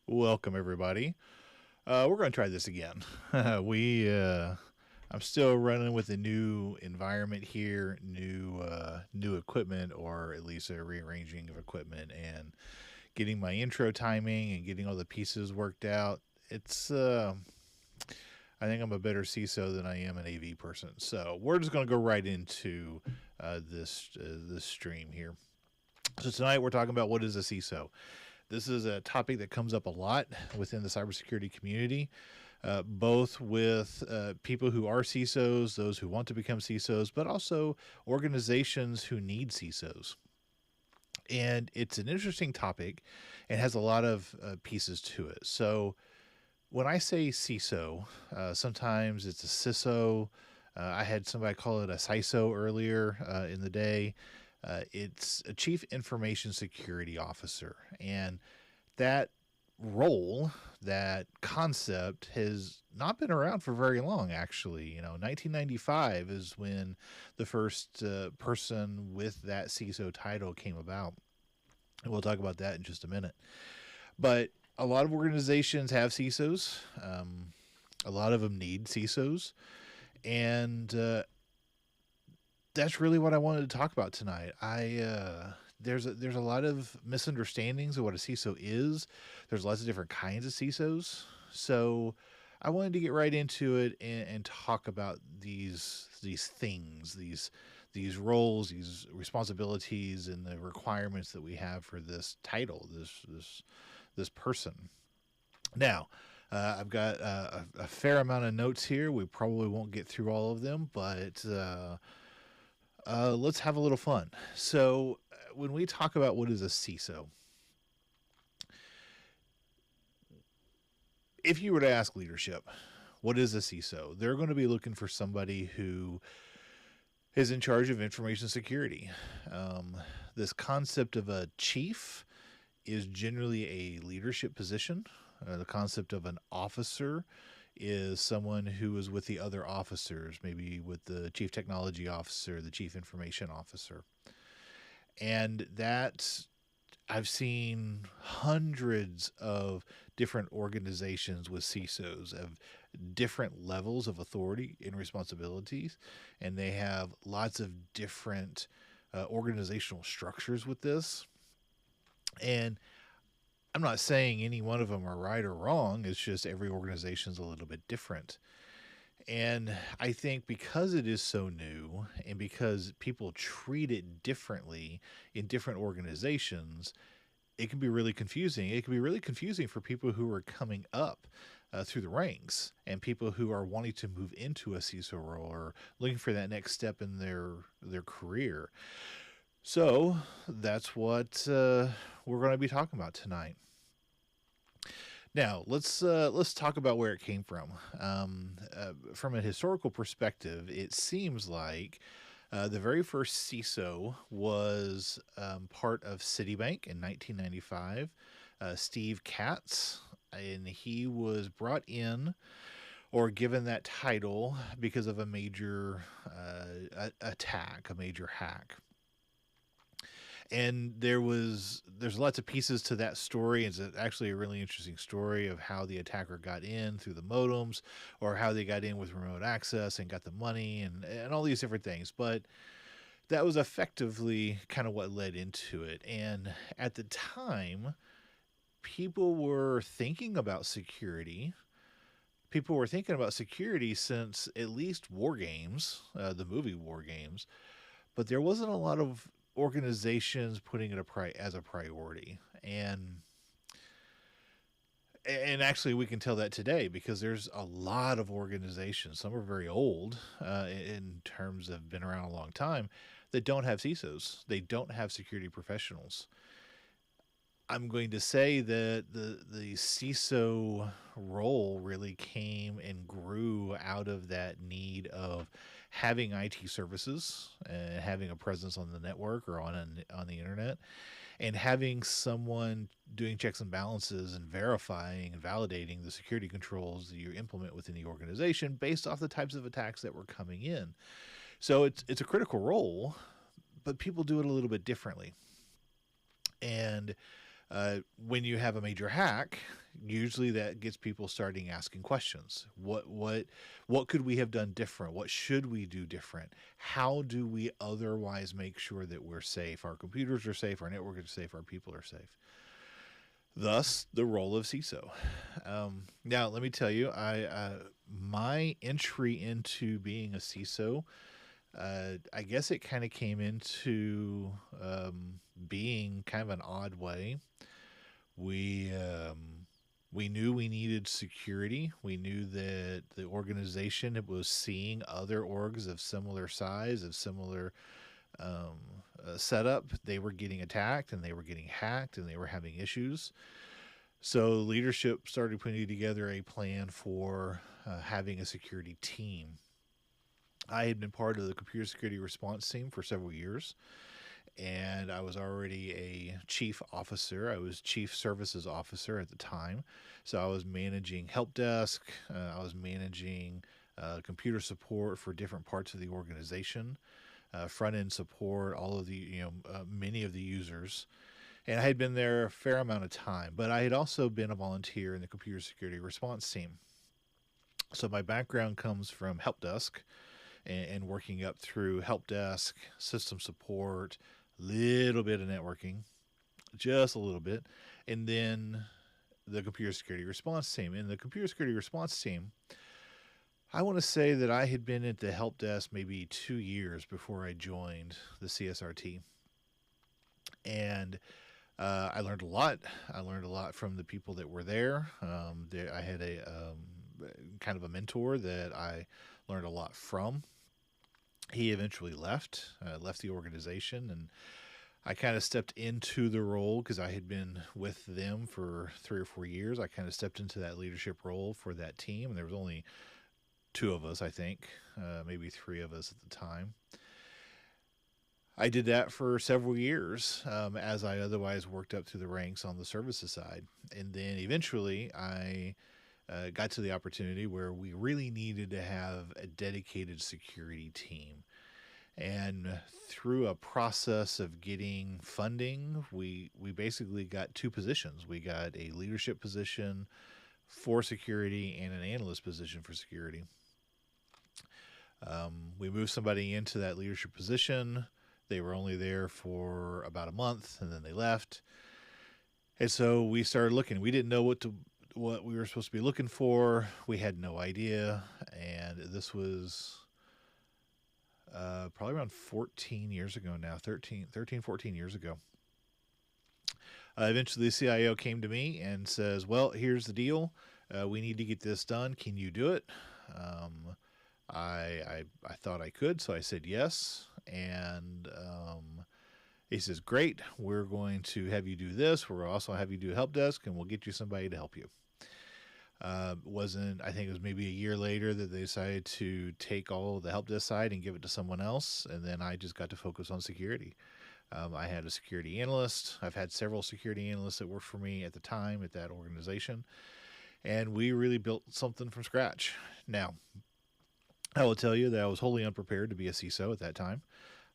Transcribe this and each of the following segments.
Welcome everybody. We're going to try this again. I'm still running with a new environment here, new equipment, or at least a rearranging of equipment, and getting my intro timing and getting all the pieces worked out. It's I think I'm a better CISO than I am an AV person. So we're just going to go right into this stream here. So tonight we're talking about what is a CISO. This is a topic that comes up a lot within the cybersecurity community, both with people who are CISOs, those who want to become CISOs, but also organizations who need CISOs. And it's an interesting topic and has a lot of pieces to it. So when I say CISO, sometimes it's a CISO. I had somebody call it a CISO earlier in the day. It's a Chief Information Security Officer. And that role, that concept, has not been around for very long, actually. 1995 is when the first person with that CISO title came about. And we'll talk about that in just a minute. But a lot of organizations have CISOs. A lot of them need CISOs. And that's really what I wanted to talk about tonight. There's a lot of misunderstandings of what a CISO is. There's lots of different kinds of CISOs. So I wanted to get right into it and talk about these things, these roles, these responsibilities, and the requirements that we have for this title, this person. Now, I've got a fair amount of notes here. We probably won't get through all of them, but let's have a little fun. So, when we talk about what is a CISO, if you were to ask leadership, what is a CISO? They're going to be looking for somebody who is in charge of information security. This concept of a chief is generally a leadership position. The concept of an officer is someone who is with the other officers, maybe with the chief technology officer, the chief information officer. And that I've seen hundreds of different organizations with CISOs of different levels of authority and responsibilities, and they have lots of different organizational structures with this. And I'm not saying any one of them are right or wrong. It's just every organization is a little bit different. And I think because it is so new and because people treat it differently in different organizations, it can be really confusing. It can be really confusing for people who are coming up through the ranks and people who are wanting to move into a CISO role or looking for that next step in their career. So that's what we're going to be talking about tonight. Now let's talk about where it came from. From a historical perspective, it seems like the very first CISO was part of Citibank in 1995. Steve Katz, and he was brought in or given that title because of a major attack, a major hack. And there's lots of pieces to that story. It's actually a really interesting story of how the attacker got in through the modems, or how they got in with remote access and got the money and all these different things. But that was effectively kind of what led into it. And at the time, people were thinking about security. People were thinking about security since at least War Games, the movie War Games, but there wasn't a lot of organizations putting it as a priority. And actually we can tell that today because there's a lot of organizations, some are very old in terms of been around a long time, that don't have CISOs. They don't have security professionals. I'm going to say that the CISO role really came and grew out of that need of having IT services and having a presence on the network or on the internet, and having someone doing checks and balances and verifying and validating the security controls that you implement within the organization based off the types of attacks that were coming in. So it's a critical role, but people do it a little bit differently. And When you have a major hack, usually that gets people starting asking questions. What could we have done different? What should we do different? How do we otherwise make sure that we're safe? Our computers are safe, our network is safe, our people are safe. Thus, the role of CISO. Now, let me tell you, my entry into being a CISO, I guess it kind of came into being kind of an odd way. We we knew we needed security. We knew that the organization was seeing other orgs of similar size, of similar um, setup. They were getting attacked and they were getting hacked and they were having issues. So leadership started putting together a plan for having a security team. I had been part of the computer security response team for several years, and I was already a chief officer. I was chief services officer at the time. So I was managing help desk, I was managing computer support for different parts of the organization, front end support, all of the, many of the users. And I had been there a fair amount of time, but I had also been a volunteer in the computer security response team. So my background comes from help desk and working up through help desk, system support, little bit of networking, just a little bit, and then the computer security response team. In the computer security response team, I want to say that I had been at the help desk maybe 2 years before I joined the CSRT. And I learned a lot. I learned a lot from the people that were there. I had a kind of a mentor that I learned a lot from. He eventually left the organization, and I kind of stepped into the role because I had been with them for 3 or 4 years. I kind of stepped into that leadership role for that team, and there was only two of us, I think, maybe three of us at the time. I did that for several years as I otherwise worked up through the ranks on the services side. And then eventually I got to the opportunity where we really needed to have a dedicated security team. And through a process of getting funding, we basically got two positions. We got a leadership position for security and an analyst position for security. We moved somebody into that leadership position. They were only there for about a month and then they left. And so we started looking. We didn't know what we were supposed to be looking for. We had no idea. And this was probably around 14 years ago now, 14 years ago. Eventually, the CIO came to me and says, well, here's the deal. We need to get this done. Can you do it? I thought I could, so I said yes. And he says, great, we're going to have you do this. We'll also have you do help desk, and we'll get you somebody to help you. I think it was maybe a year later that they decided to take all of the help desk side and give it to someone else. And then I just got to focus on security. I had a security analyst. I've had several security analysts that worked for me at the time at that organization. And we really built something from scratch. Now, I will tell you that I was wholly unprepared to be a CISO at that time.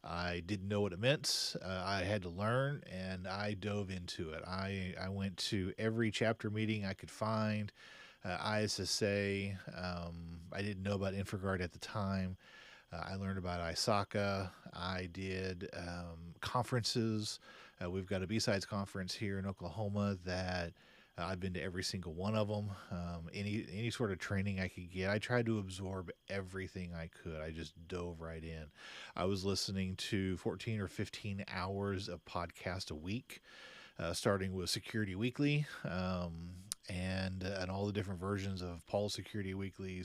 I didn't know what it meant. I had to learn, and I dove into it. I went to every chapter meeting I could find. ISSA. I didn't know about InfraGard at the time. I learned about ISACA. I did conferences. We've got a B-Sides conference here in Oklahoma that I've been to every single one of them. Any sort of training I could get, I tried to absorb everything I could. I just dove right in. I was listening to 14 or 15 hours of podcast a week, starting with Security Weekly, and all the different versions of Paul's Security Weekly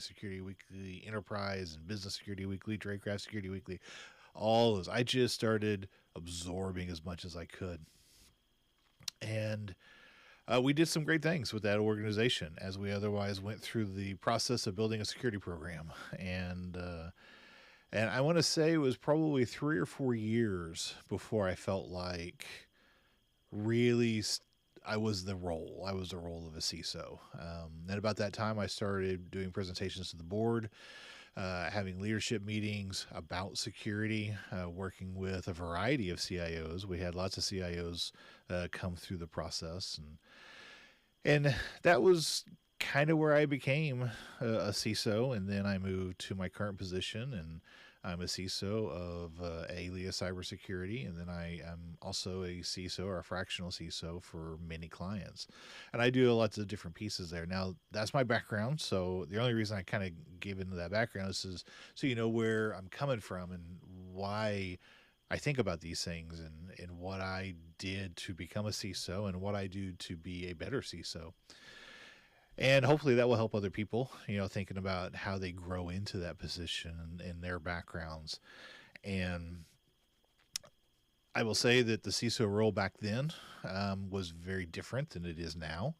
Enterprise, and Business Security Weekly, Tradecraft Security Weekly, all those. I just started absorbing as much as I could. And we did some great things with that organization as we otherwise went through the process of building a security program. And I want to say it was probably 3 or 4 years before I felt like really I was the role of a CISO. And about that time, I started doing presentations to the board. having leadership meetings about security, working with a variety of CIOs. We had lots of CIOs come through the process, and that was kind of where I became a CISO, and then I moved to my current position, and I'm a CISO of Alias Cybersecurity, and then I am also a CISO or a fractional CISO for many clients, and I do lots of different pieces there. Now that's my background, so the only reason I kind of gave into that background is so you know where I'm coming from and why I think about these things, and what I did to become a CISO and what I do to be a better CISO. And hopefully that will help other people, you know, thinking about how they grow into that position and their backgrounds. And I will say that the CISO role back then was very different than it is now.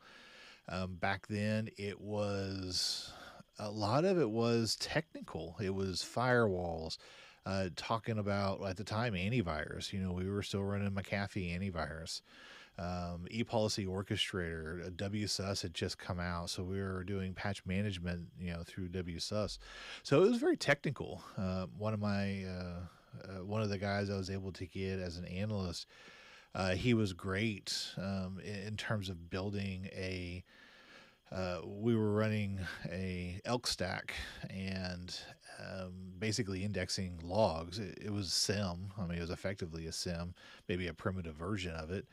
Back then, it was a lot of it was technical. It was firewalls, talking about at the time antivirus. You know, we were still running McAfee antivirus. ePolicy Orchestrator, WSUS had just come out, so we were doing patch management, you know, through WSUS. So it was very technical. One of the guys I was able to get as an analyst, he was great in terms of building a. We were running a elk stack and basically indexing logs. It was SIM. I mean, it was effectively a SIM, maybe a primitive version of it.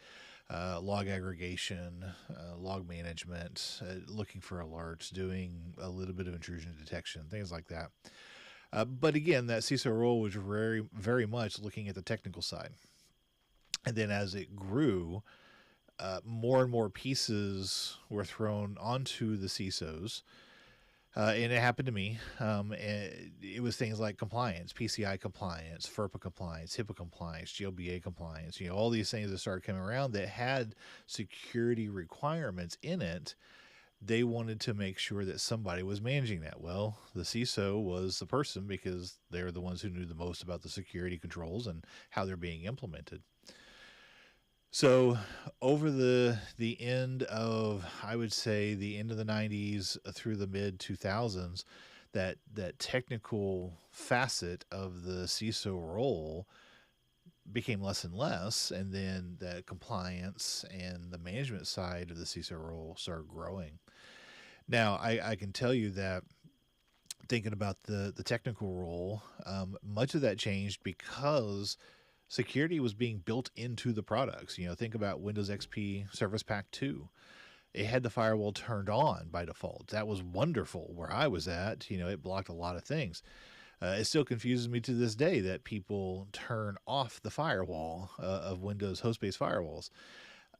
Log aggregation, log management, looking for alerts, doing a little bit of intrusion detection, things like that. But again, that CISO role was very, very much looking at the technical side. And then as it grew, more and more pieces were thrown onto the CISOs. And it happened to me. And it was things like compliance, PCI compliance, FERPA compliance, HIPAA compliance, GLBA compliance, you know, all these things that started coming around that had security requirements in it. They wanted to make sure that somebody was managing that. Well, the CISO was the person because they're the ones who knew the most about the security controls and how they're being implemented. So over the end of, I would say, the end of the 90s through the mid 2000s, that technical facet of the CISO role became less and less, and then the compliance and the management side of the CISO role started growing. Now, I can tell you that thinking about the technical role, much of that changed because security was being built into the products. You know, think about Windows XP Service Pack 2. It had the firewall turned on by default. That was wonderful where I was at. You know, it blocked a lot of things. It still confuses me to this day that people turn off the firewall of Windows host-based firewalls.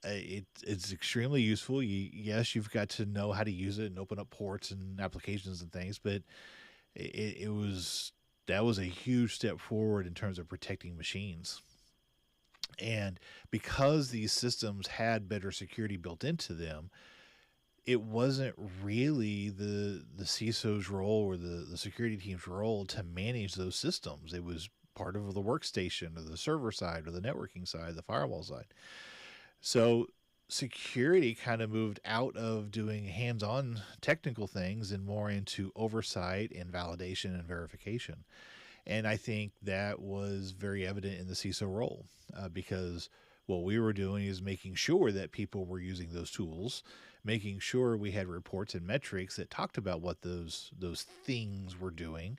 It's extremely useful. Yes, you've got to know how to use it and open up ports and applications and things, but that was a huge step forward in terms of protecting machines. And because these systems had better security built into them, it wasn't really the CISO's role or the security team's role to manage those systems. It was part of the workstation or the server side or the networking side, the firewall side. So security kind of moved out of doing hands-on technical things and more into oversight and validation and verification. And I think that was very evident in the CISO role because what we were doing is making sure that people were using those tools, making sure we had reports and metrics that talked about what those things were doing.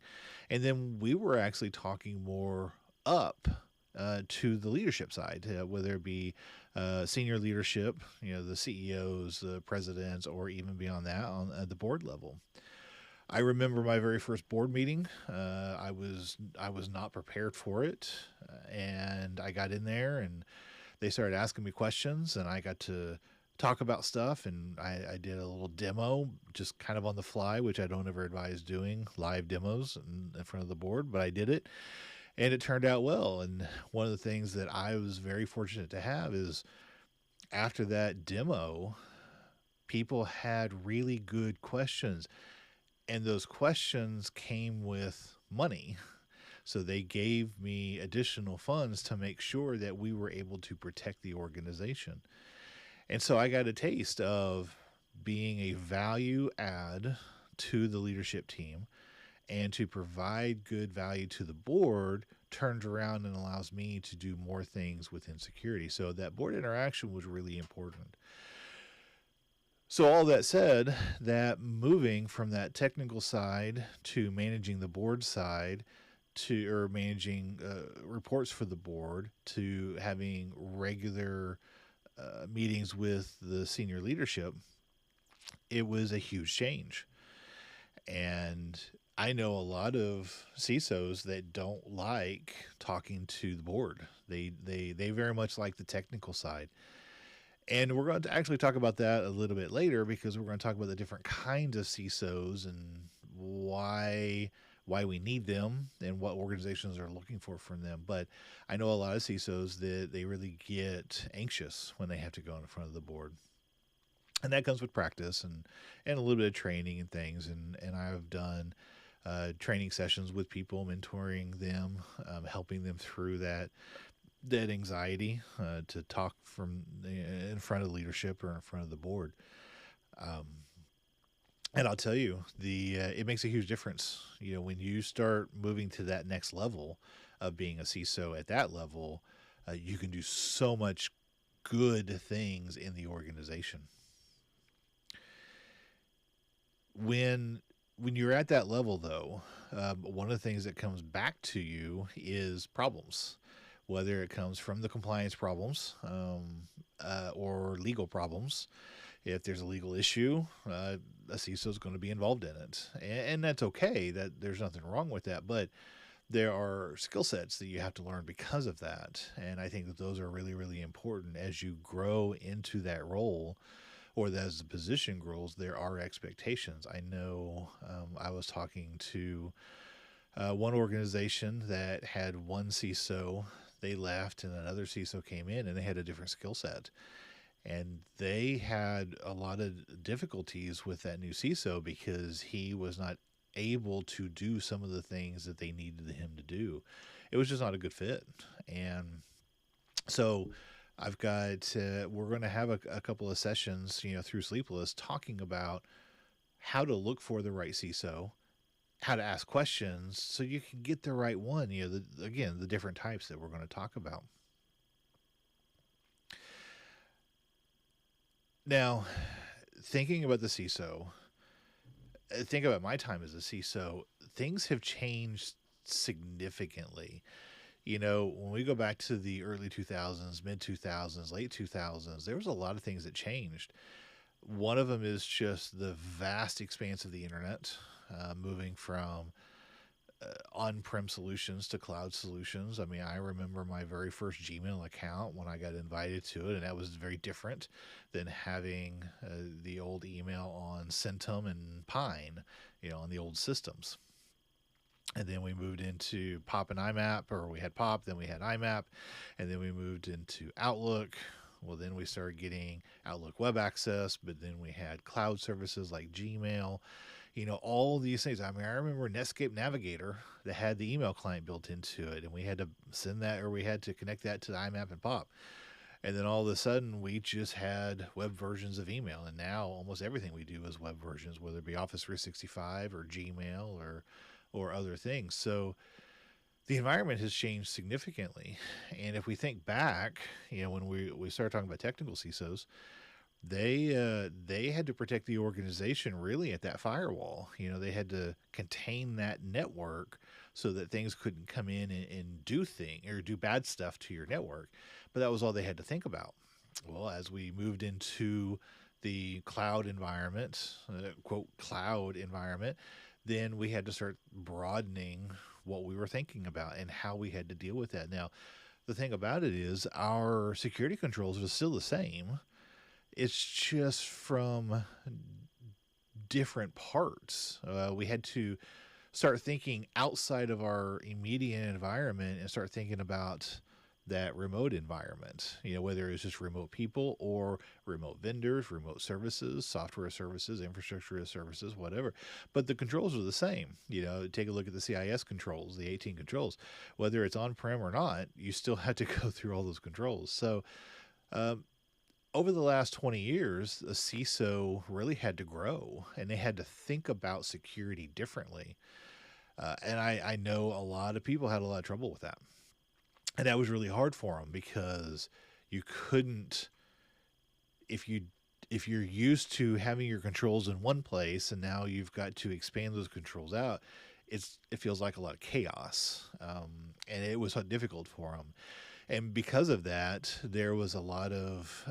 And then we were actually talking more up to the leadership side, whether it be senior leadership, you know, the CEOs, the presidents, or even beyond that on at the board level. I remember my very first board meeting. I was not prepared for it, and I got in there, and they started asking me questions, and I got to talk about stuff, and I did a little demo, just kind of on the fly, which I don't ever advise doing live demos in front of the board, but I did it, and it turned out well. And one of the things that I was very fortunate to have is after that demo, people had really good questions. And those questions came with money. So they gave me additional funds to make sure that we were able to protect the organization. And so I got a taste of being a value add to the leadership team and to provide good value to the board turns around and allows me to do more things within security. So that board interaction was really important. So all that said, that moving from that technical side to managing the board side to or managing reports for the board to having regular meetings with the senior leadership, it was a huge change. And I know a lot of CISOs that don't like talking to the board. They very much like the technical side. And we're going to actually talk about that a little bit later because we're going to talk about the different kinds of CISOs and why we need them and what organizations are looking for from them. But I know a lot of CISOs that they really get anxious when they have to go in front of the board. And that comes with practice and a little bit of training and things. And I've done training sessions with people, mentoring them, helping them through that anxiety to talk from in front of leadership or in front of the board. And I'll tell you, it makes a huge difference. When you start moving to that next level of being a CISO at that level, you can do so much good things in the organization. When you're at that level, though, one of the things that comes back to you is problems, whether it comes from the compliance problems or legal problems. If there's a legal issue, a CISO is going to be involved in it, and that's okay. That there's nothing wrong with that, but there are skill sets that you have to learn because of that, and I think that those are really, really important as you grow into that role. Or as the position grows, there are expectations. I know I was talking to one organization that had one CISO. They left, and another CISO came in, and they had a different skill set. And they had a lot of difficulties with that new CISO because he was not able to do some of the things that they needed him to do. It was just not a good fit. And so I've got we're going to have a couple of sessions, through Sleepless, talking about how to look for the right CISO, how to ask questions so you can get the right one. Again, the different types that we're going to talk about. Now, thinking about the CISO, think about my time as a CISO. Things have changed significantly. When we go back to the early 2000s, mid 2000s, late 2000s, there was a lot of things that changed. One of them is just the vast expanse of the internet, moving from on-prem solutions to cloud solutions. I mean, I remember my very first Gmail account when I got invited to it, and that was very different than having the old email on Centum and Pine, on the old systems. And then we moved into Pop and IMAP, or we had Pop, then we had IMAP, and then we moved into Outlook. Well, then we started getting Outlook Web Access, but then we had cloud services like Gmail, all these things. I mean, I remember Netscape Navigator that had the email client built into it, and we had to send that, or we had to connect that to the IMAP and Pop. And then all of a sudden, we just had web versions of email. And now almost everything we do is web versions, whether it be Office 365 or Gmail or other things. So the environment has changed significantly. And if we think back, when we started talking about technical CISOs, they had to protect the organization really at that firewall. They had to contain that network so that things couldn't come in and do bad stuff to your network. But that was all they had to think about. Well, as we moved into the cloud environment, quote, cloud environment, then we had to start broadening what we were thinking about and how we had to deal with that. Now, the thing about it is our security controls are still the same. It's just from different parts. We had to start thinking outside of our immediate environment and start thinking about that remote environment, whether it's just remote people or remote vendors, remote services, software services, infrastructure as services, whatever. But the controls are the same. Take a look at the CIS controls, the 18 controls. Whether it's on-prem or not, you still have to go through all those controls. So over the last 20 years, the CISO really had to grow, and they had to think about security differently. And I know a lot of people had a lot of trouble with that. And that was really hard for them because you couldn't, if you if you're used to having your controls in one place and now you've got to expand those controls out, it feels like a lot of chaos, and it was difficult for them. And because of that, there was a lot of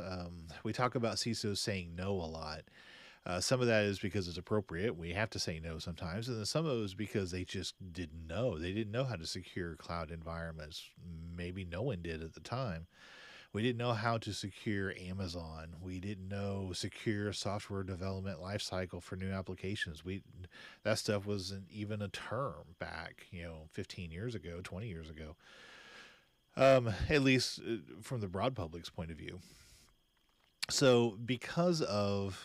we talk about CISOs saying no a lot. Some of that is because it's appropriate. We have to say no sometimes. And then some of it was because they just didn't know. They didn't know how to secure cloud environments. Maybe no one did at the time. We didn't know how to secure Amazon. We didn't know secure software development lifecycle for new applications. That stuff wasn't even a term back, 15 years ago, 20 years ago. At least from the broad public's point of view. So because of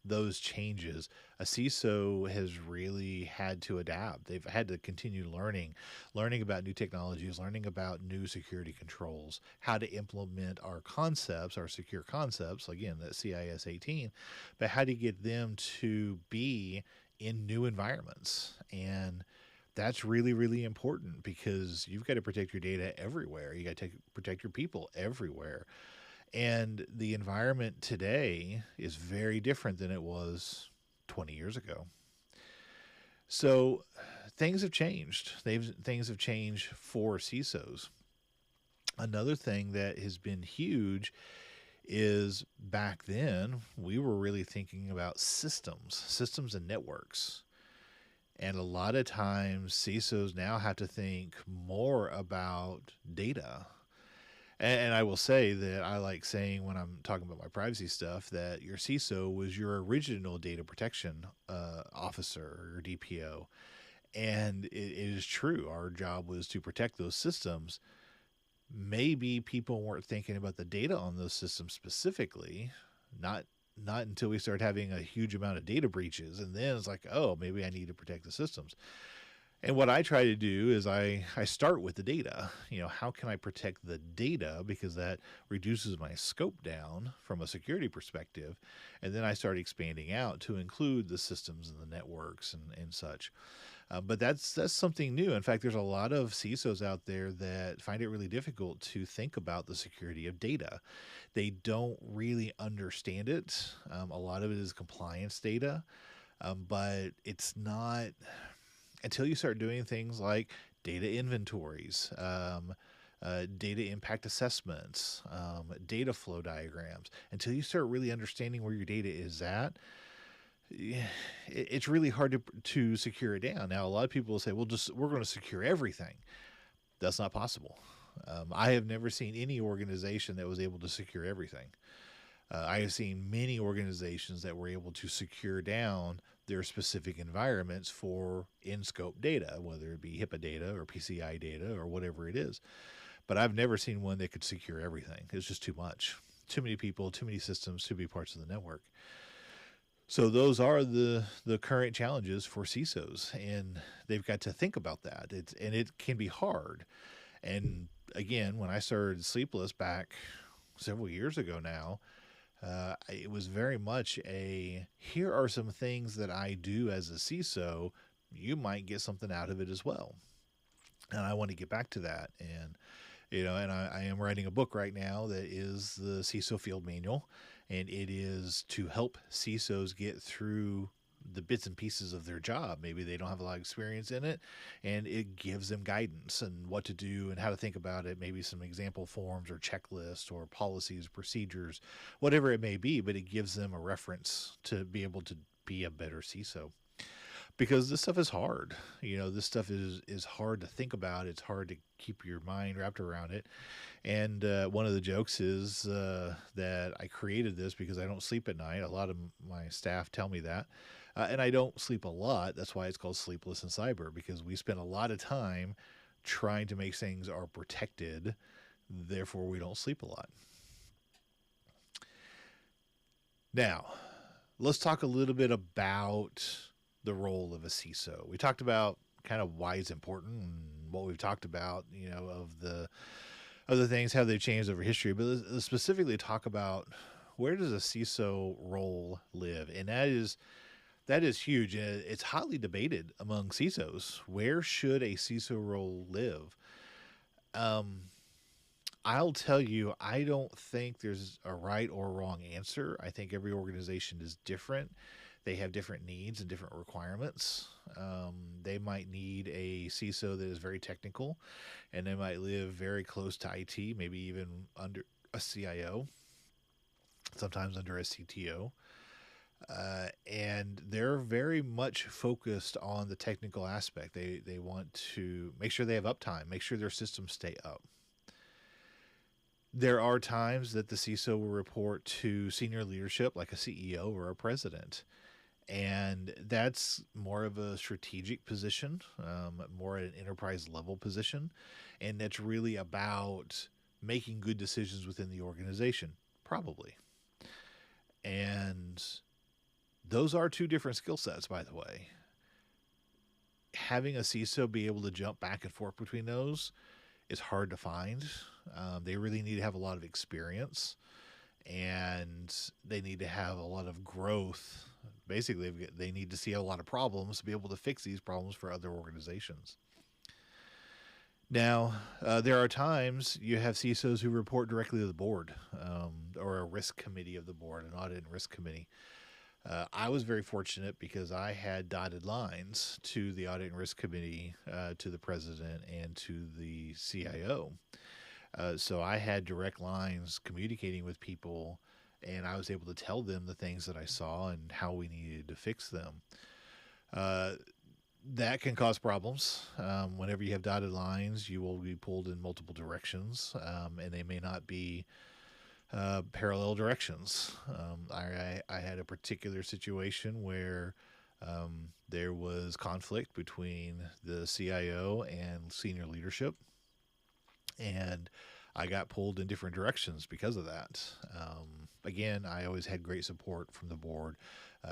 those changes, a CISO has really had to adapt. They've had to continue learning about new technologies, learning about new security controls, how to implement our concepts, our secure concepts, again, that CIS 18, but how to get them to be in new environments. And that's really, really important because you've got to protect your data everywhere. You got to protect your people everywhere. And the environment today is very different than it was 20 years ago. So things have changed. Things have changed for CISOs. Another thing that has been huge is back then we were really thinking about systems and networks. And a lot of times CISOs now have to think more about data. And I will say that I like saying when I'm talking about my privacy stuff that your CISO was your original data protection officer or DPO. And it is true. Our job was to protect those systems. Maybe people weren't thinking about the data on those systems specifically, not until we started having a huge amount of data breaches. And then it's like, oh, maybe I need to protect the systems. And what I try to do is I start with the data. How can I protect the data? Because that reduces my scope down from a security perspective. And then I start expanding out to include the systems and the networks and such. But that's something new. In fact, there's a lot of CISOs out there that find it really difficult to think about the security of data. They don't really understand it. A lot of it is compliance data, but it's not until you start doing things like data inventories, data impact assessments, data flow diagrams, until you start really understanding where your data is at, it's really hard to secure it down. Now, a lot of people will say, well, we're going to secure everything. That's not possible. I have never seen any organization that was able to secure everything. I have seen many organizations that were able to secure down their specific environments for in-scope data, whether it be HIPAA data or PCI data or whatever it is. But I've never seen one that could secure everything. It's just too much. Too many people, too many systems, too many parts of the network. So those are the current challenges for CISOs, and they've got to think about that. It can be hard. And again, when I started Sleepless back several years ago now, it was very much here are some things that I do as a CISO. You might get something out of it as well. And I want to get back to that. And, I am writing a book right now that is the CISO Field Manual. And it is to help CISOs get through the bits and pieces of their job. Maybe they don't have a lot of experience in it, and it gives them guidance and what to do and how to think about it. Maybe some example forms or checklists or policies, procedures, whatever it may be, but it gives them a reference to be able to be a better CISO. Because this stuff is hard. This stuff is hard to think about. It's hard to keep your mind wrapped around it. And one of the jokes is that I created this because I don't sleep at night. A lot of my staff tell me that. And I don't sleep a lot. That's why it's called Sleepless in Cyber, because we spend a lot of time trying to make things are protected. Therefore, we don't sleep a lot. Now, let's talk a little bit about the role of a CISO. We talked about kind of why it's important and what we've talked about, of the things, how they've changed over history, but let's specifically talk about where does a CISO role live? And that's That is huge. And it's hotly debated among CISOs. Where should a CISO role live? Um, I'll tell you, I don't think there's a right or wrong answer. I think every organization is different. They have different needs and different requirements. They might need a CISO that is very technical, and they might live very close to IT, maybe even under a CIO, sometimes under a CTO. And they're very much focused on the technical aspect. They want to make sure they have uptime, make sure their systems stay up. There are times that the CISO will report to senior leadership, like a CEO or a president, and that's more of a strategic position, more at an enterprise level position, and that's really about making good decisions within the organization, probably. And those are two different skill sets, by the way. Having a CISO be able to jump back and forth between those is hard to find. They really need to have a lot of experience, and they need to have a lot of growth. Basically, they need to see a lot of problems to be able to fix these problems for other organizations. Now, there are times you have CISOs who report directly to the board, or a risk committee of the board, an audit and risk committee. I was very fortunate because I had dotted lines to the audit and risk committee, to the president, and to the CIO. So I had direct lines communicating with people, and I was able to tell them the things that I saw and how we needed to fix them. Uh, that can cause problems. Whenever you have dotted lines, you will be pulled in multiple directions, and they may not be parallel directions. I had a particular situation where there was conflict between the CIO and senior leadership, and I got pulled in different directions because of that. Again, I always had great support from the board,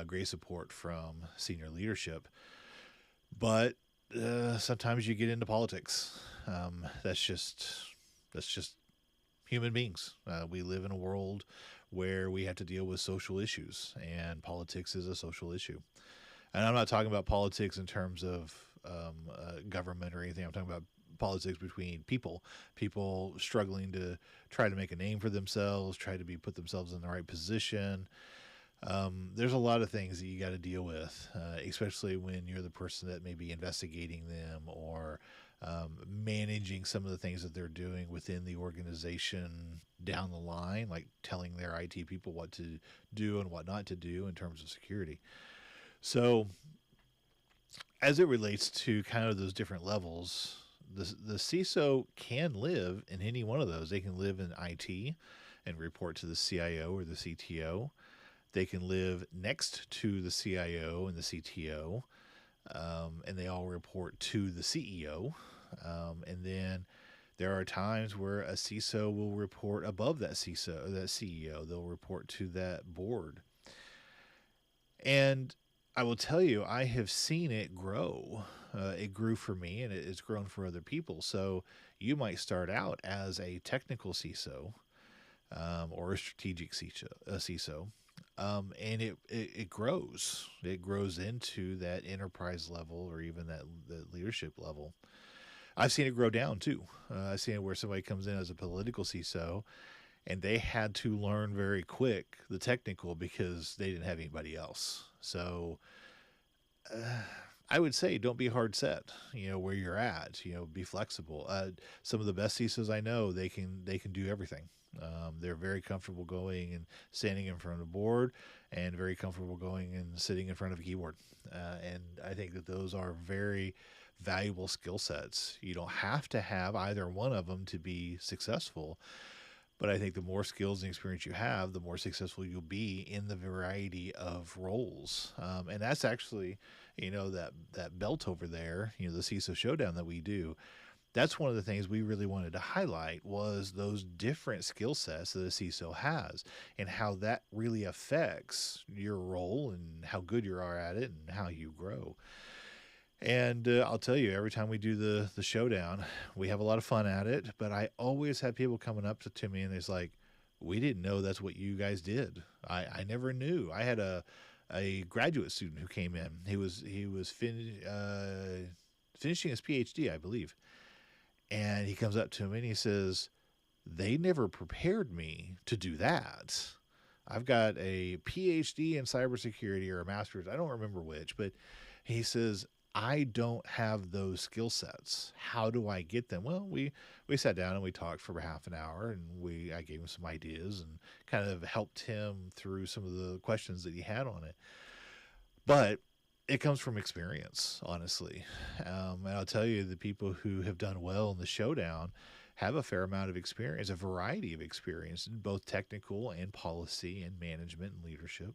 great support from senior leadership, but sometimes you get into politics. That's just human beings. We live in a world where we have to deal with social issues, and politics is a social issue. And I'm not talking about politics in terms of government or anything. I'm talking about politics between people struggling to try to make a name for themselves, try to put themselves in the right position. There's a lot of things that you got to deal with, especially when you're the person that may be investigating them or managing some of the things that they're doing within the organization down the line, like telling their IT people what to do and what not to do in terms of security. So, as it relates to kind of those different levels, the CISO can live in any one of those. They can live in IT and report to the CIO or the CTO. They can live next to the CIO and the CTO, and they all report to the CEO. And then there are times where a CISO will report above that CISO, that CEO. They'll report to that board. And I will tell you, I have seen it grow. It grew for me, and it's grown for other people. So you might start out as a technical CISO, or a strategic CISO, and it grows. It grows into that enterprise level or even the leadership level. I've seen it grow down too. I've seen it where somebody comes in as a political CISO, and they had to learn very quick the technical because they didn't have anybody else. So I would say don't be hard set. Where you're at. Be flexible. Some of the best CISOs I know, they can do everything. They're very comfortable going and standing in front of a board, and very comfortable going and sitting in front of a keyboard. And I think that those are very valuable skill sets. You don't have to have either one of them to be successful, but I think the more skills and experience you have, the more successful you'll be in the variety of roles. And that's actually, that belt over there, the CISO showdown that we do. That's one of the things we really wanted to highlight was those different skill sets that a CISO has and how that really affects your role and how good you are at it and how you grow. And I'll tell you, every time we do the showdown, we have a lot of fun at it. But I always have people coming up to me and it's like, we didn't know that's what you guys did. I never knew. I had a a graduate student who came in. Finishing his PhD, I believe, and he comes up to me and he says, "They never prepared me to do that. I've got a PhD in cybersecurity or a master's, I don't remember which, but he says, I don't have those skill sets. How do I get them?" Well, we sat down and we talked for half an hour, and I gave him some ideas and kind of helped him through some of the questions that he had on it. But it comes from experience, honestly. And I'll tell you, the people who have done well in the showdown have a fair amount of experience, a variety of experience, in both technical and policy and management and leadership.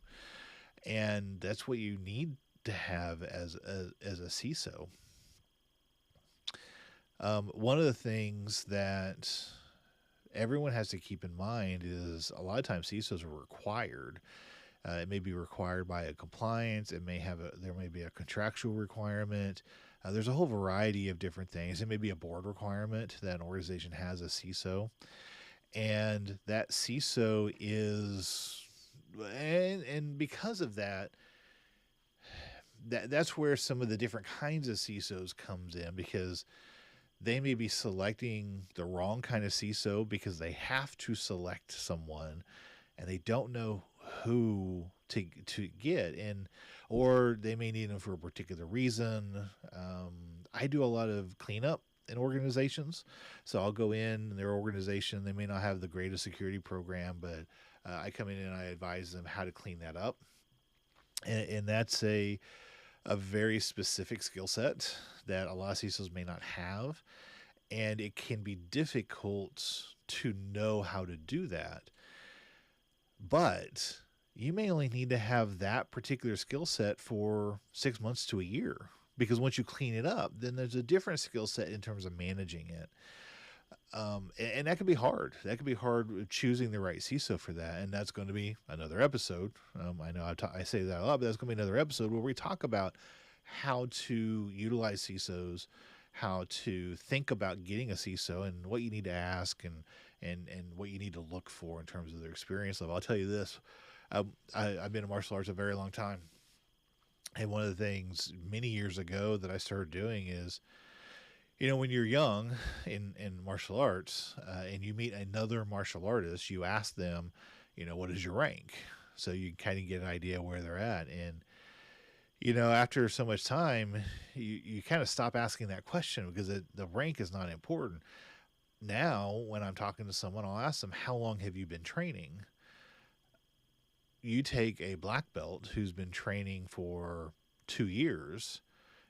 And that's what you need to have as a CISO. One of the things that everyone has to keep in mind is a lot of times CISOs are required. It may be required by a compliance. There may be a contractual requirement. There's a whole variety of different things. It may be a board requirement that an organization has a CISO, and that CISO is, and because of that, that's where some of the different kinds of CISOs comes in, because they may be selecting the wrong kind of CISO because they have to select someone and they don't know who to get, and or they may need them for a particular reason. I do a lot of cleanup in organizations, so I'll go in their organization. They may not have the greatest security program, but I come in and I advise them how to clean that up, and that's a very specific skill set that a lot of CISOs may not have, and it can be difficult to know how to do that. But you may only need to have that particular skill set for 6 months to a year, because once you clean it up, then there's a different skill set in terms of managing it. And that could be hard. That could be hard choosing the right CISO for that. And that's going to be another episode. I know I say that a lot, but that's going to be another episode where we talk about how to utilize CISOs, how to think about getting a CISO, and what you need to ask, and what you need to look for in terms of their experience level. I'll tell you this. I've been in martial arts a very long time. And one of the things many years ago that I started doing is, when you're young in martial arts, and you meet another martial artist, you ask them, what is your rank? So you kind of get an idea where they're at. And, after so much time, you kind of stop asking that question, because the rank is not important. Now, when I'm talking to someone, I'll ask them, how long have you been training? You take a black belt who's been training for 2 years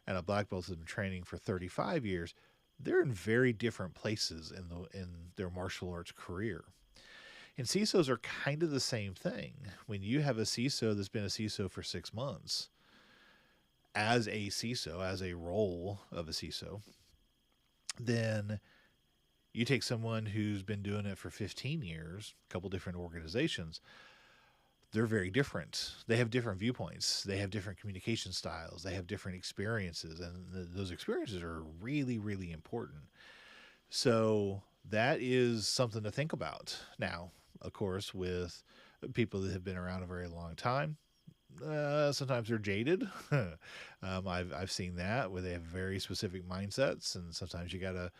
and a black belt has been training for 35 years, they're in very different places in their martial arts career. And CISOs are kind of the same thing. When you have a CISO that's been a CISO for 6 months, as a CISO, as a role of a CISO, then you take someone who's been doing it for 15 years, a couple different organizations, they're very different. They have different viewpoints. They have different communication styles. They have different experiences, and those experiences are really, really important. So that is something to think about. Now, of course, with people that have been around a very long time, sometimes they're jaded. I've seen that, where they have very specific mindsets, and sometimes you got to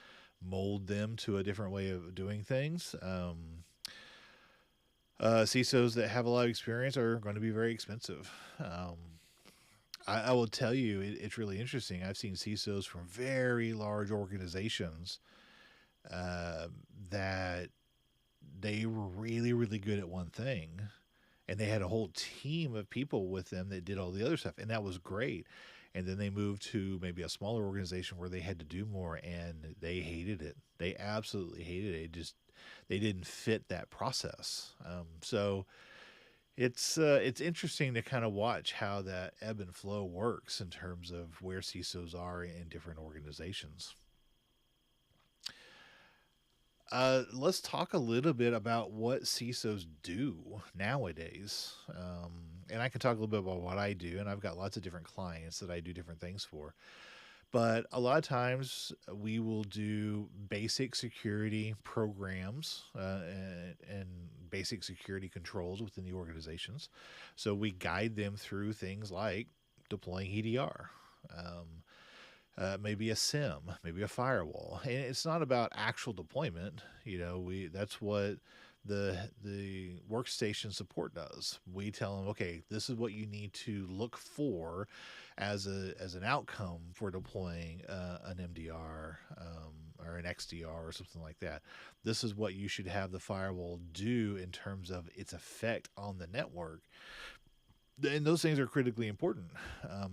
mold them to a different way of doing things. CISOs that have a lot of experience are going to be very expensive. I will tell you, it's really interesting. I've seen CISOs from very large organizations that they were really, really good at one thing, and they had a whole team of people with them that did all the other stuff, and that was great. And then they moved to maybe a smaller organization where they had to do more, and they hated it. They absolutely hated it. They didn't fit that process. So it's interesting to kind of watch how that ebb and flow works in terms of where CISOs are in different organizations. Let's talk a little bit about what CISOs do nowadays. And I can talk a little bit about what I do, and I've got lots of different clients that I do different things for. But a lot of times we will do basic security programs and basic security controls within the organizations. So we guide them through things like deploying EDR, maybe a SIM, maybe a firewall. And it's not about actual deployment. We that's what the workstation support does. We tell them, okay, this is what you need to look for as an outcome for deploying an MDR or an XDR or something like that. This is what you should have the firewall do in terms of its effect on the network. And those things are critically important.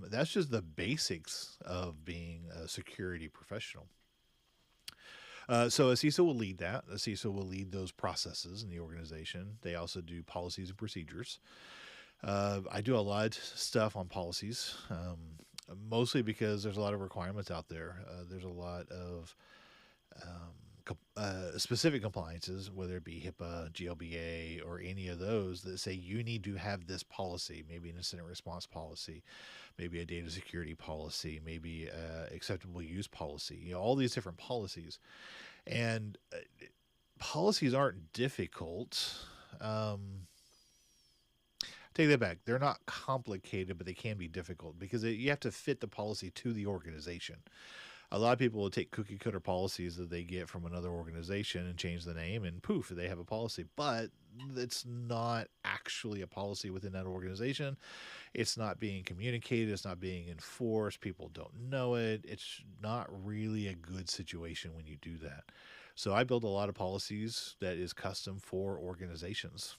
That's just the basics of being a security professional. So a CISO will lead that. A CISO will lead those processes in the organization. They also do policies and procedures. I do a lot of stuff on policies, mostly because there's a lot of requirements out there. There's a lot of specific compliances, whether it be HIPAA, GLBA, or any of those that say you need to have this policy, maybe an incident response policy, maybe a data security policy, maybe acceptable use policy, all these different policies. And policies aren't difficult. Take that back. They're not complicated, but they can be difficult because you have to fit the policy to the organization. A lot of people will take cookie cutter policies that they get from another organization and change the name, and poof, they have a policy. But it's not actually a policy within that organization. It's not being communicated. It's not being enforced. People don't know it. It's not really a good situation when you do that. So I build a lot of policies that is custom for organizations.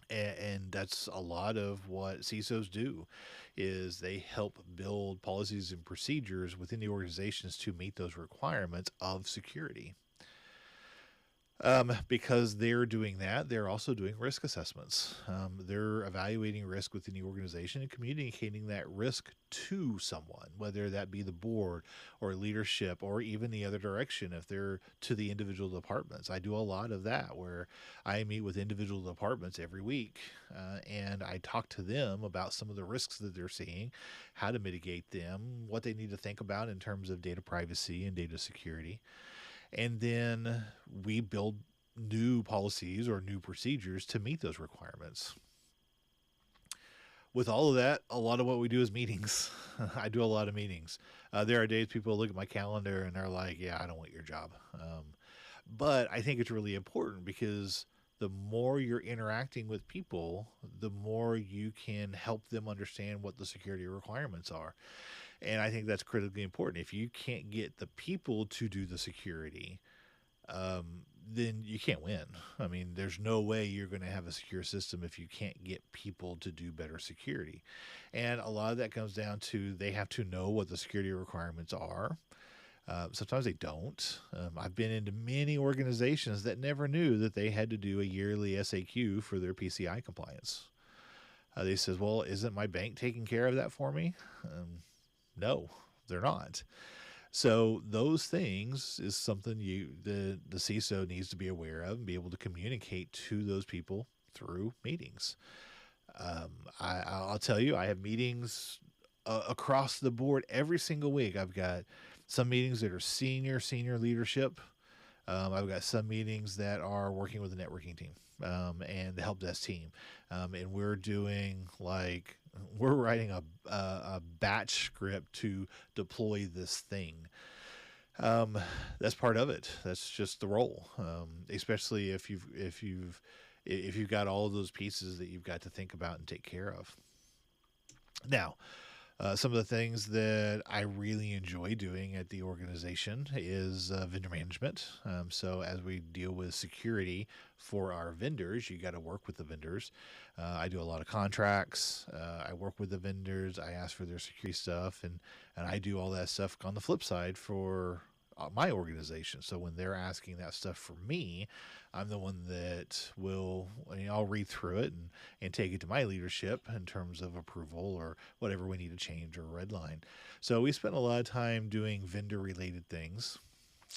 And that's a lot of what CISOs do, is they help build policies and procedures within the organizations to meet those requirements of security. Because they're doing that, they're also doing risk assessments. They're evaluating risk within the organization and communicating that risk to someone, whether that be the board or leadership or even the other direction if they're to the individual departments. I do a lot of that where I meet with individual departments every week and I talk to them about some of the risks that they're seeing, how to mitigate them, what they need to think about in terms of data privacy and data security. And then we build new policies or new procedures to meet those requirements. With all of that, a lot of what we do is meetings. I do a lot of meetings. There are days people look at my calendar and they're like, yeah, I don't want your job. But I think it's really important because the more you're interacting with people, the more you can help them understand what the security requirements are. And I think that's critically important. If you can't get the people to do the security, then you can't win. I mean, there's no way you're going to have a secure system if you can't get people to do better security. And a lot of that comes down to they have to know what the security requirements are. Sometimes they don't. I've been into many organizations that never knew that they had to do a yearly SAQ for their PCI compliance. They says, well, isn't my bank taking care of that for me? No, they're not. So those things is something the CISO needs to be aware of and be able to communicate to those people through meetings. I'll tell you, I have meetings across the board every single week. I've got some meetings that are senior leadership. I've got some meetings that are working with the networking team and the help desk team. And we're writing a batch script to deploy this thing. That's part of it. That's just the role. Especially if you've got all of those pieces that you've got to think about and take care of. Now, some of the things that I really enjoy doing at the organization is vendor management. So as we deal with security for our vendors, you got to work with the vendors. I do a lot of contracts. I work with the vendors. I ask for their security stuff, and I do all that stuff on the flip side for my organization. So when they're asking that stuff for me, I'm the one that I'll read through it and take it to my leadership in terms of approval or whatever we need to change or redline. So we spend a lot of time doing vendor related things.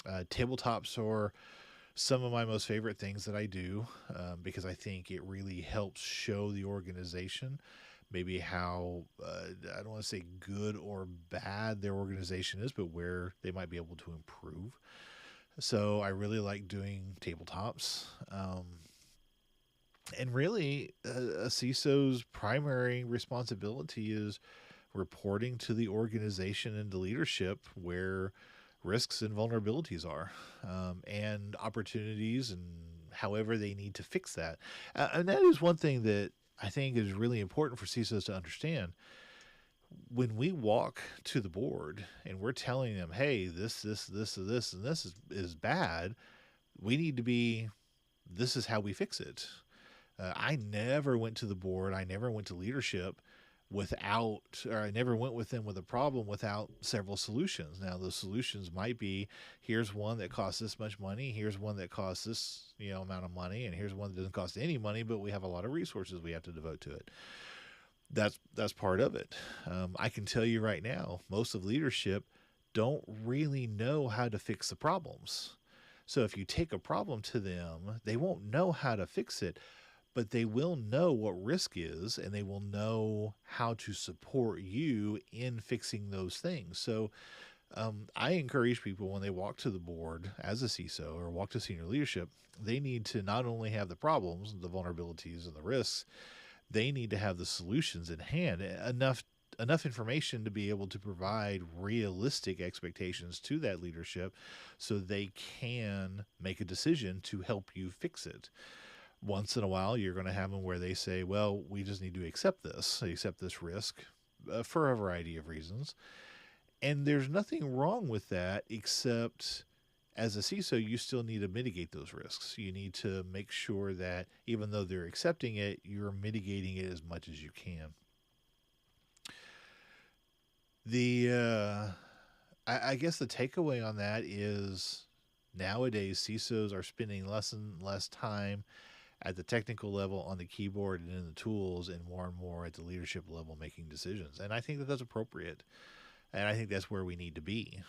Tabletops are some of my most favorite things that I do because I think it really helps show the organization maybe how, I don't want to say good or bad their organization is, but where they might be able to improve. So I really like doing tabletops. And really, a CISO's primary responsibility is reporting to the organization and the leadership where risks and vulnerabilities are, and opportunities, and however they need to fix that. And that is one thing that I think is really important for CISOs to understand. When we walk to the board and we're telling them, hey, this, and this is bad, we need to be, this is how we fix it. I never went to the board. I never went to leadership without, or I never went with them with a problem without several solutions. Now, those solutions might be, here's one that costs this much money, here's one that costs this, amount of money, and here's one that doesn't cost any money, but we have a lot of resources we have to devote to it. That's part of it. I can tell you right now, most of leadership don't really know how to fix the problems. So if you take a problem to them, they won't know how to fix it, but they will know what risk is, and they will know how to support you in fixing those things. So I encourage people when they walk to the board as a CISO or walk to senior leadership, they need to not only have the problems, the vulnerabilities, and the risks, they need to have the solutions in hand, enough information to be able to provide realistic expectations to that leadership so they can make a decision to help you fix it. Once in a while, you're going to have them where they say, well, we just need to accept this risk for a variety of reasons. And there's nothing wrong with that, except as a CISO, you still need to mitigate those risks. You need to make sure that even though they're accepting it, you're mitigating it as much as you can. I guess the takeaway on that is nowadays CISOs are spending less and less time at the technical level on the keyboard and in the tools, and more at the leadership level making decisions. And I think that that's appropriate. And I think that's where we need to be.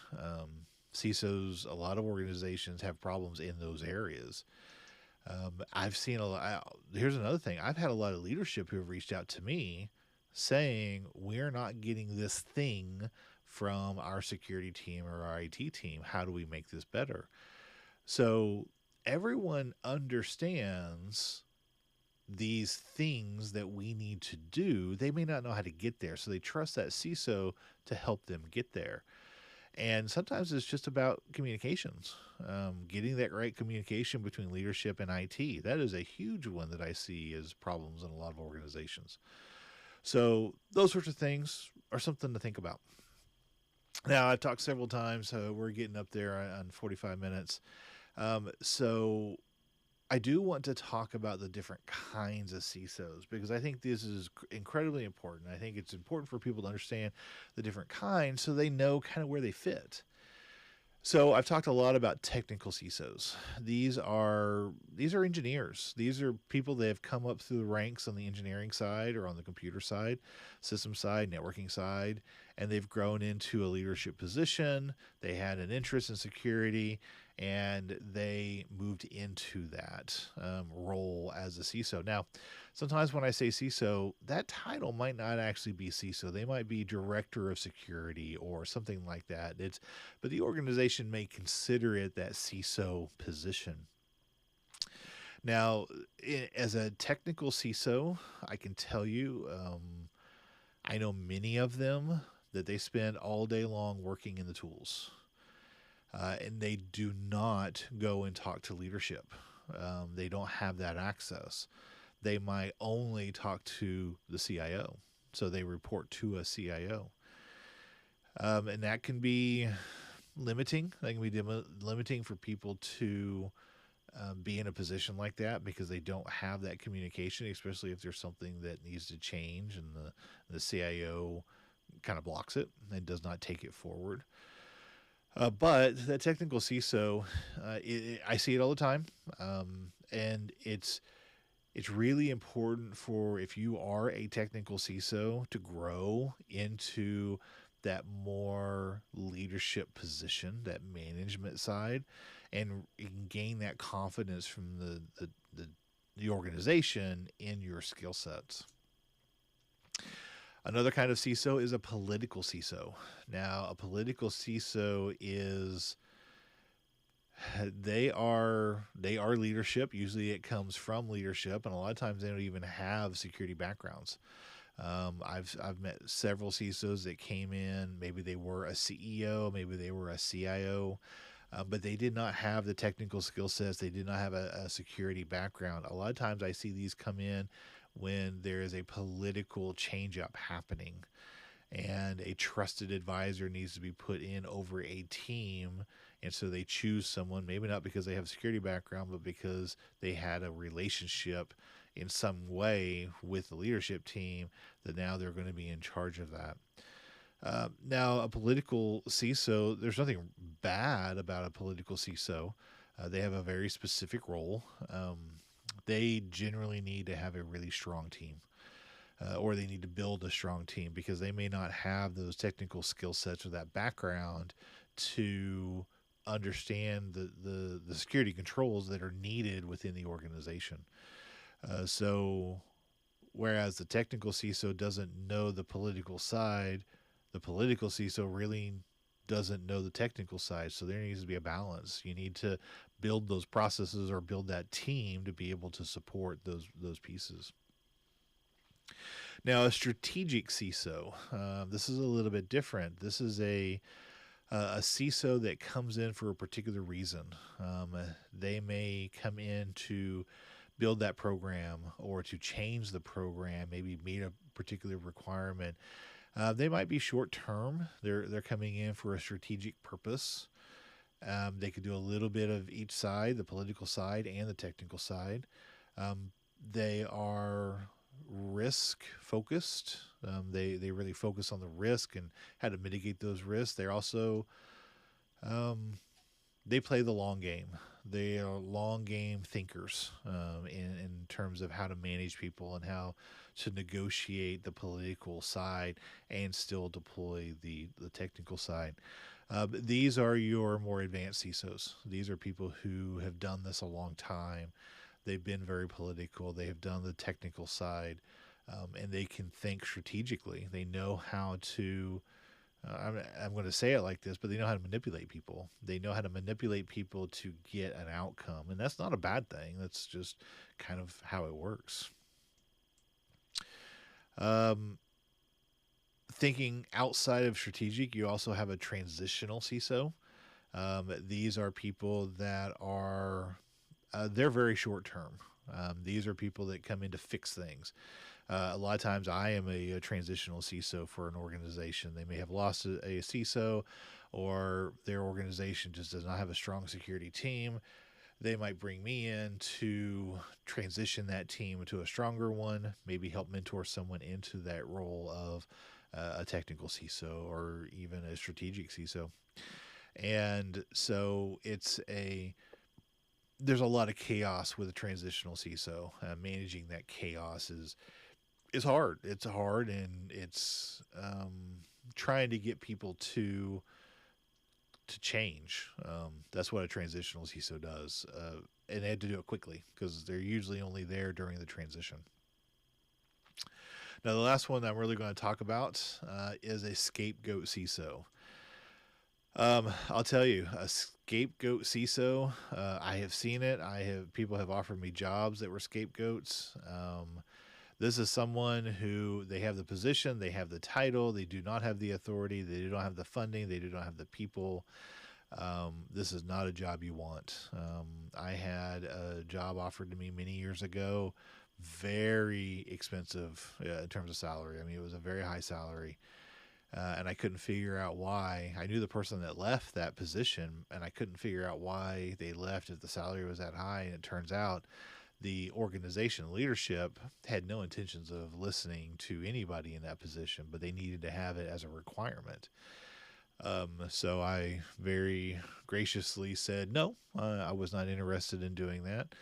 CISOs, a lot of organizations have problems in those areas. I've seen a lot. Here's another thing. I've had a lot of leadership who have reached out to me saying, we're not getting this thing from our security team or our IT team. How do we make this better? So everyone understands these things that we need to do. They may not know how to get there, so they trust that CISO to help them get there. And sometimes it's just about communications, getting that right communication between leadership and IT. That is a huge one that I see as problems in a lot of organizations. So those sorts of things are something to think about. Now, I've talked several times. We're getting up there on 45 minutes. So I do want to talk about the different kinds of CISOs, because I think this is incredibly important. I think it's important for people to understand the different kinds so they know kind of where they fit. So I've talked a lot about technical CISOs. These are engineers. These are people that have come up through the ranks on the engineering side or on the computer side, system side, networking side, and they've grown into a leadership position. They had an interest in security, and they moved into that role as a CISO. Now, sometimes when I say CISO, that title might not actually be CISO. They might be Director of Security or something like that. But the organization may consider it that CISO position. Now, as a technical CISO, I can tell you, I know many of them that they spend all day long working in the tools. And they do not go and talk to leadership. They don't have that access. They might only talk to the CIO. So they report to a CIO. And that can be limiting. That can be limiting for people to be in a position like that, because they don't have that communication, especially if there's something that needs to change and the CIO kind of blocks it and does not take it forward. But that technical CISO, I see it all the time, and it's really important for, if you are a technical CISO, to grow into that more leadership position, that management side, and gain that confidence from the organization in your skill sets. Another kind of CISO is a political CISO. Now, a political CISO is they are leadership. Usually, it comes from leadership, and a lot of times they don't even have security backgrounds. I've met several CISOs that came in. Maybe they were a CEO, maybe they were a CIO, but they did not have the technical skill sets. They did not have a security background. A lot of times, I see these come in when there is a political change up happening, and a trusted advisor needs to be put in over a team. And so they choose someone, maybe not because they have a security background, but because they had a relationship in some way with the leadership team, that now they're going to be in charge of that. Now, a political CISO, there's nothing bad about a political CISO. They have a very specific role. They generally need to have a really strong team, or they need to build a strong team, because they may not have those technical skill sets or that background to understand the security controls that are needed within the organization. So, whereas the technical CISO doesn't know the political CISO really doesn't know the technical side. So there needs to be a balance. You need to build those processes or build that team to be able to support those pieces. Now, a strategic CISO, this is a little bit different. This is a CISO that comes in for a particular reason. They may come in to build that program or to change the program, maybe meet a particular requirement. They might be short term. They're coming in for a strategic purpose. They could do a little bit of each side, the political side and the technical side. They are risk focused. They really focus on the risk and how to mitigate those risks. They're also they play the long game. They are long game thinkers, in terms of how to manage people and how to negotiate the political side and still deploy the technical side. But these are your more advanced CISOs. These are people who have done this a long time. They've been very political. They have done the technical side, and they can think strategically. They know how to. I'm going to say it like this, but they know how to manipulate people. They know how to manipulate people to get an outcome, and that's not a bad thing. That's just kind of how it works. Um, Thinking outside of strategic, you also have a transitional CISO. These are people that are they're very short term. These are people that come in to fix things. A lot of times, I am a transitional CISO for an organization. They may have lost a CISO, or their organization just does not have a strong security team. They might bring me in to transition that team into a stronger one, maybe help mentor someone into that role of a technical CISO or even a strategic CISO. And so there's a lot of chaos with a transitional CISO. Managing that chaos is hard. It's hard, and it's trying to get people to change. That's what a transitional CISO does, and they had to do it quickly because they're usually only there during the transition. Now, the last one that I'm really going to talk about is a scapegoat CISO. I'll tell you, a scapegoat CISO. I have seen it. People have offered me jobs that were scapegoats. This is someone who they have the position, they have the title, they do not have the authority, they do not have the funding, they do not have the people. This is not a job you want. I had a job offered to me many years ago, very expensive in terms of salary. I mean, it was a very high salary. And I couldn't figure out why. I knew the person that left that position, and I couldn't figure out why they left if the salary was that high. And it turns out the organization leadership had no intentions of listening to anybody in that position, but they needed to have it as a requirement. So I very graciously said no. I was not interested in doing that.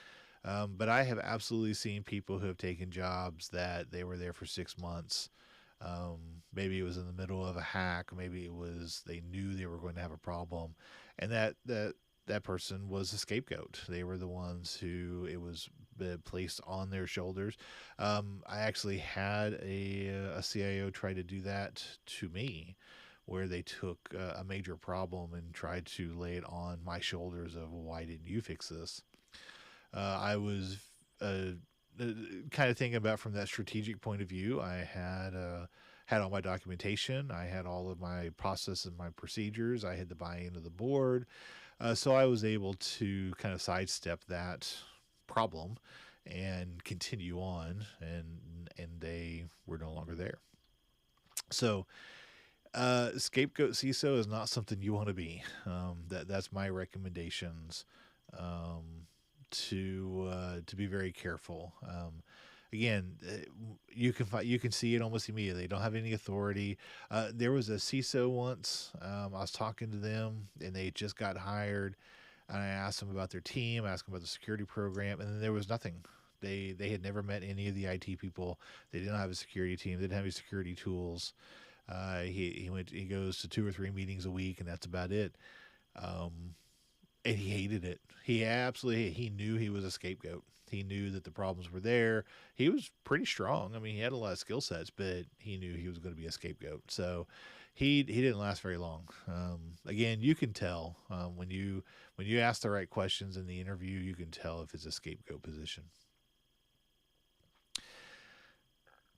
But I have absolutely seen people who have taken jobs that they were there for 6 months. Maybe it was in the middle of a hack. Maybe it was they knew they were going to have a problem, and that that person was a scapegoat. They were the ones who it was placed on their shoulders. I actually had a CIO try to do that to me, where they took a major problem and tried to lay it on my shoulders of, well, why didn't you fix this? I was uh, kind of thinking about from that strategic point of view. I had all my documentation. I had all of my processes and my procedures. I had the buy-in of the board. So I was able to kind of sidestep that problem and continue on, and they were no longer there. So scapegoat CISO is not something you want to be. That's my recommendations, to be very careful. Again, you can see it almost immediately. They don't have any authority. There was a CISO once. I was talking to them, and they just got hired. And I asked them about their team, asked them about the security program, and then there was nothing. They had never met any of the IT people. They didn't have a security team. They didn't have any security tools. He goes to 2 or 3 meetings a week, and that's about it. Um, and he hated it. He knew he was a scapegoat. He knew that the problems were there. He was pretty strong. I mean, he had a lot of skill sets, but he knew he was going to be a scapegoat. So he didn't last very long. Again, you can tell when you ask the right questions in the interview, you can tell if it's a scapegoat position.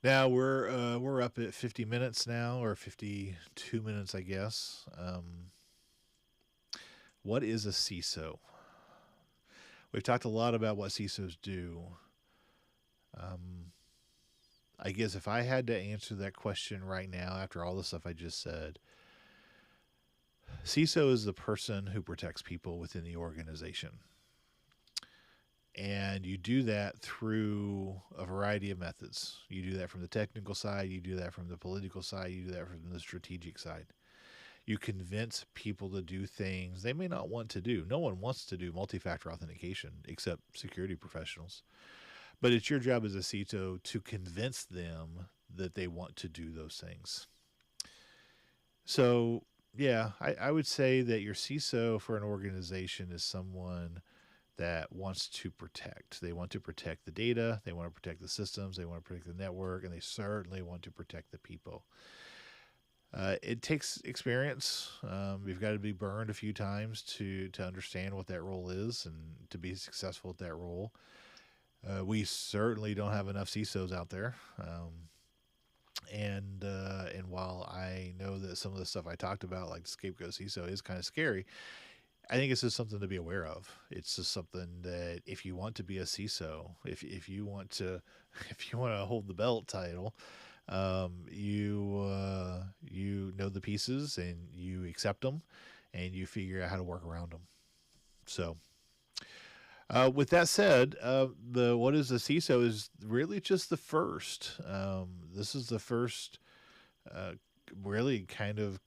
Now we're up at 50 minutes now, or 52 minutes, I guess. What is a CISO? We've talked a lot about what CISOs do. Um, I guess if I had to answer that question right now, after all the stuff I just said, CISO is the person who protects people within the organization. And you do that through a variety of methods. You do that from the technical side, you do that from the political side, you do that from the strategic side. You convince people to do things they may not want to do. No one wants to do multi-factor authentication except security professionals. But it's your job as a CISO to convince them that they want to do those things. So, yeah, I would say that your CISO for an organization is someone that wants to protect. They want to protect the data, they want to protect the systems, they want to protect the network, and they certainly want to protect the people. It takes experience. You've got to be burned a few times to understand what that role is and to be successful at that role. We certainly don't have enough CISOs out there. And while I know that some of the stuff I talked about, like the scapegoat CISO, is kind of scary, I think it's just something to be aware of. It's just something that if you want to be a CISO, if you want to if you want to hold the belt title, you know the pieces and you accept them, and you figure out how to work around them. So, with that said, the what is the CISO is really just the first. This is the first, uh, really kind of.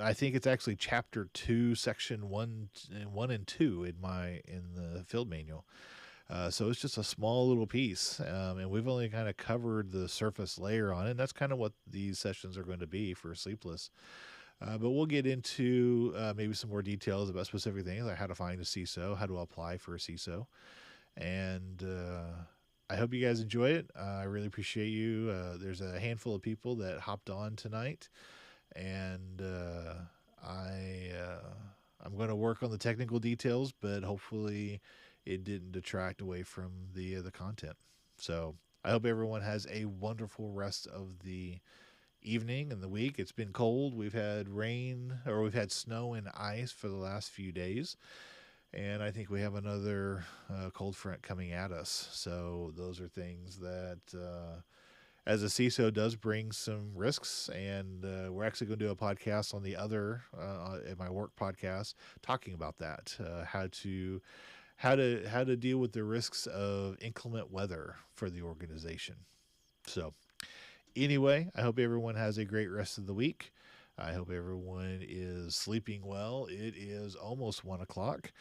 I think it's actually chapter 2, section 1 and 2 in the field manual. So it's just a small little piece, and we've only kind of covered the surface layer on it. And that's kind of what these sessions are going to be for Sleepless. But we'll get into maybe some more details about specific things, like how to find a CISO, how to apply for a CISO. And I hope you guys enjoy it. I really appreciate you. There's a handful of people that hopped on tonight, and I'm going to work on the technical details, but hopefully it didn't detract away from the content. So I hope everyone has a wonderful rest of the evening and the week. It's been cold. We've had rain, or we've had snow and ice for the last few days. And I think we have another cold front coming at us. So those are things that, as a CISO, does bring some risks. And we're actually going to do a podcast on the other, at my work podcast, talking about that, how to deal with the risks of inclement weather for the organization. So anyway, I hope everyone has a great rest of the week. I hope everyone is sleeping well. It is almost 1 o'clock,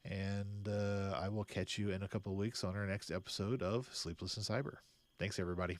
and I will catch you in a couple of weeks on our next episode of Sleepless in Cyber. Thanks, everybody.